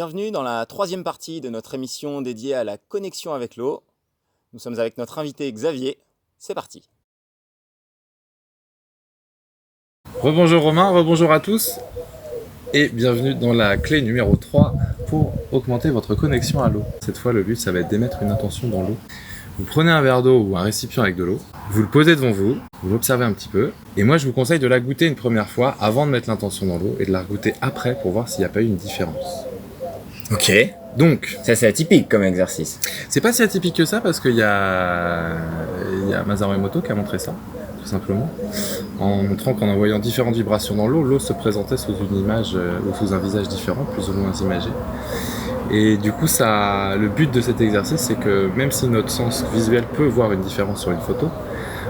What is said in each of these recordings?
Bienvenue dans la troisième partie de notre émission dédiée à la connexion avec l'eau. Nous sommes avec notre invité Xavier. C'est parti. Rebonjour Romain, rebonjour à tous et bienvenue dans la clé numéro 3 pour augmenter votre connexion à l'eau. Cette fois, le but, ça va être d'émettre une intention dans l'eau. Vous prenez un verre d'eau ou un récipient avec de l'eau, vous le posez devant vous, vous l'observez un petit peu, et moi je vous conseille de la goûter une première fois avant de mettre l'intention dans l'eau et de la goûter après pour voir s'il n'y a pas eu une différence. Ok. Donc, Ça c'est atypique comme exercice. c'est pas si atypique que ça parce qu'il y a Masaru Emoto qui a montré ça, tout simplement, en montrant qu'en envoyant différentes vibrations dans l'eau, l'eau se présentait sous une image ou sous un visage différent, plus ou moins imagé. Et du coup, le but de cet exercice, c'est que même si notre sens visuel peut voir une différence sur une photo,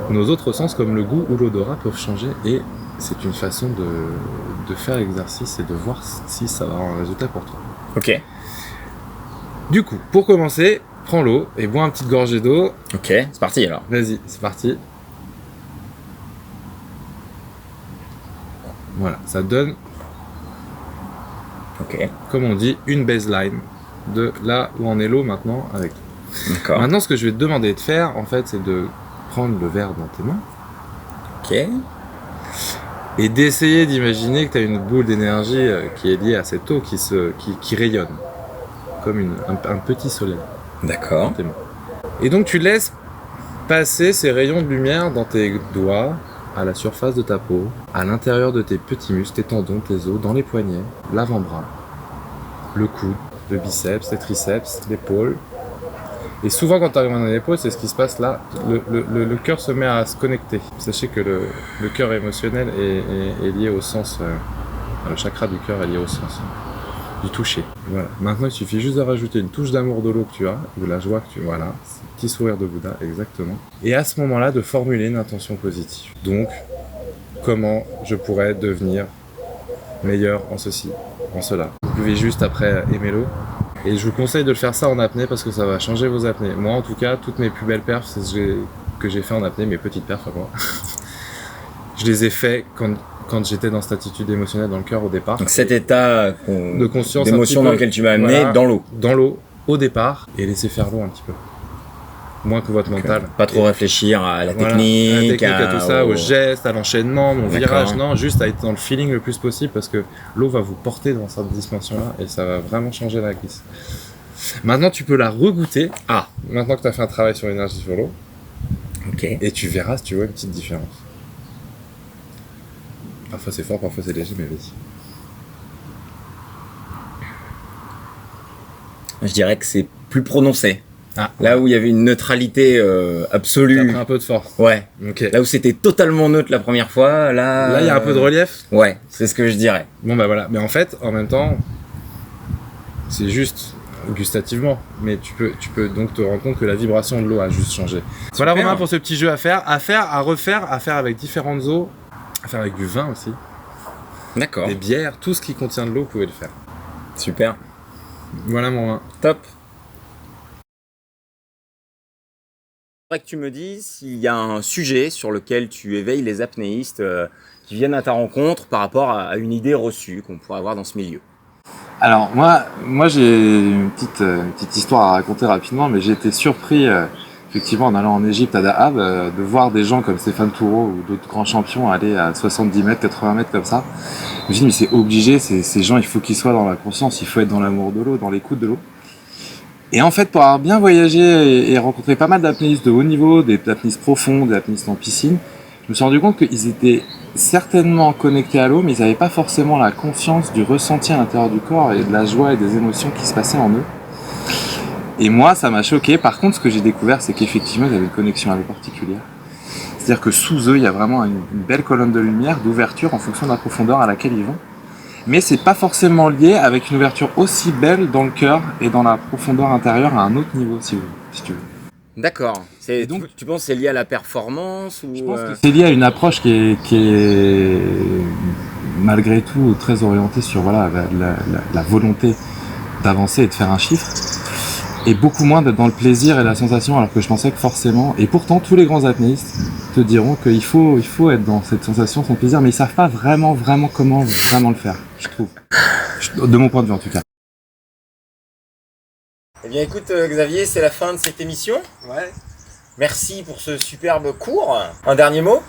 nos autres sens, comme le goût ou l'odorat, peuvent changer. Et c'est une façon de faire l'exercice et de voir si ça va avoir un résultat pour toi. Ok. Du coup, pour commencer, prends l'eau et bois une petite gorgée d'eau. Ok, c'est parti alors. Vas-y, c'est parti. Voilà, ça donne, Ok. comme on dit, une baseline de là où en est l'eau maintenant avec toi. D'accord. Maintenant, ce que je vais te demander de faire, en fait, c'est de prendre le verre dans tes mains Ok. et d'essayer d'imaginer que tu as une boule d'énergie qui est liée à cette eau qui rayonne, comme un petit soleil D'accord. dans tes mains. Et donc, tu laisses passer ces rayons de lumière dans tes doigts, à la surface de ta peau, à l'intérieur de tes petits muscles, tes tendons, tes os, dans les poignets, l'avant-bras, le coude, le biceps, les triceps, l'épaule. Et souvent quand tu arrives dans l'épaule, c'est ce qui se passe là, le cœur se met à se connecter. Sachez que le cœur émotionnel est lié au sens, le chakra du cœur est lié au sens du toucher. Voilà. Maintenant il suffit juste de rajouter une touche d'amour de l'eau que tu as, ou la joie que tu as, voilà, petit sourire de Bouddha, exactement. Et à ce moment-là, de formuler une intention positive. Donc, comment je pourrais devenir meilleur en ceci, en cela. Vous pouvez juste après aimer l'eau. Et je vous conseille de le faire ça en apnée parce que ça va changer vos apnées. Moi, en tout cas, toutes mes plus belles perfs, c'est ce que j'ai fait en apnée, mes petites perfs à moi. Je les ai fait quand j'étais dans cette attitude émotionnelle dans le cœur au départ. Donc cet état de conscience, d'émotion dans lequel tu m'as amené, voilà, dans l'eau. Dans l'eau, au départ, et laisser faire l'eau un petit peu. Moins que votre mental. Pas trop réfléchir à la Voilà, technique, à tout ça, au geste, à l'enchaînement, mon D'accord. virage, non, juste à être dans le feeling le plus possible parce que l'eau va vous porter dans cette dimension-là et ça va vraiment changer la glisse. Maintenant, tu peux la regoûter. Ah. Maintenant que tu as fait un travail sur l'énergie sur l'eau, Ok. et tu verras si tu vois une petite différence. Parfois c'est fort, parfois c'est léger, mais vas-y. Je dirais que c'est plus prononcé. Ah. Là où il y avait une neutralité T'as absolue. pris un peu de force. Ouais. Ok. Là où c'était totalement neutre la première fois, là... Là, il y a un peu de relief. Ouais, c'est ce que je dirais. Bon bah voilà, mais en fait, en même temps, c'est juste gustativement, mais tu peux donc te rendre compte que la vibration de l'eau a juste changé. Voilà Romain pour ce petit jeu à faire, à refaire, à faire avec différentes eaux, à faire avec du vin aussi, D'accord. des bières, tout ce qui contient de l'eau, vous pouvez le faire. Super. Voilà mon Romain. Top. Je voudrais que tu me dises s'il y a un sujet sur lequel tu éveilles les apnéistes qui viennent à ta rencontre par rapport à une idée reçue qu'on pourrait avoir dans ce milieu. Alors moi j'ai une petite histoire à raconter rapidement, mais j'ai été surpris effectivement en allant en Égypte à Dahab de voir des gens comme Stéphane Toureau ou d'autres grands champions aller à 70 mètres, 80 mètres comme ça. Je me suis dit mais c'est obligé, ces gens il faut qu'ils soient dans la conscience, il faut être dans l'amour de l'eau, dans l'écoute de l'eau. Et en fait pour avoir bien voyagé et rencontré pas mal d'apnéistes de haut niveau, des apnéistes profonds, des apnéistes en piscine, je me suis rendu compte qu'ils étaient certainement connectés à l'eau, mais ils n'avaient pas forcément la conscience du ressenti à l'intérieur du corps et de la joie et des émotions qui se passaient en eux. Et moi, ça m'a choqué. Par contre, ce que j'ai découvert, c'est qu'effectivement, ils avaient une connexion à l'eau particulière. C'est-à-dire que sous eux, il y a vraiment une belle colonne de lumière, d'ouverture en fonction de la profondeur à laquelle ils vont. Mais c'est pas forcément lié avec une ouverture aussi belle dans le cœur et dans la profondeur intérieure à un autre niveau, si tu veux. D'accord. Donc, tu penses que c'est lié à la performance ou Je pense que c'est lié à une approche qui est malgré tout très orientée sur voilà, la volonté d'avancer et de faire un chiffre, et beaucoup moins d'être dans le plaisir et la sensation, alors que je pensais que forcément, et pourtant tous les grands apnéistes te diront qu'il faut être dans cette sensation, son plaisir, mais ils savent pas vraiment comment vraiment le faire, je trouve, de mon point de vue en tout cas. Eh bien écoute Xavier, c'est la fin de cette émission. Ouais. Merci pour ce superbe cours. Un dernier mot?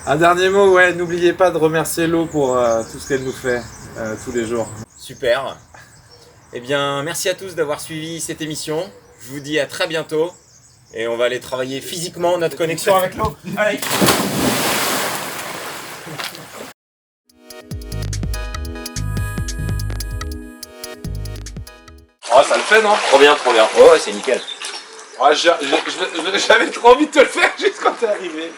Un dernier mot, ouais, n'oubliez pas de remercier l'eau pour tout ce qu'elle nous fait tous les jours. Super. Eh bien merci à tous d'avoir suivi cette émission. Je vous dis à très bientôt. Et on va aller travailler physiquement notre connexion avec l'eau. Allez. Oh, ça le fait, non? Trop bien, trop bien. Ouais, c'est nickel. Ouais, j'avais trop envie de te le faire juste quand t'es arrivé.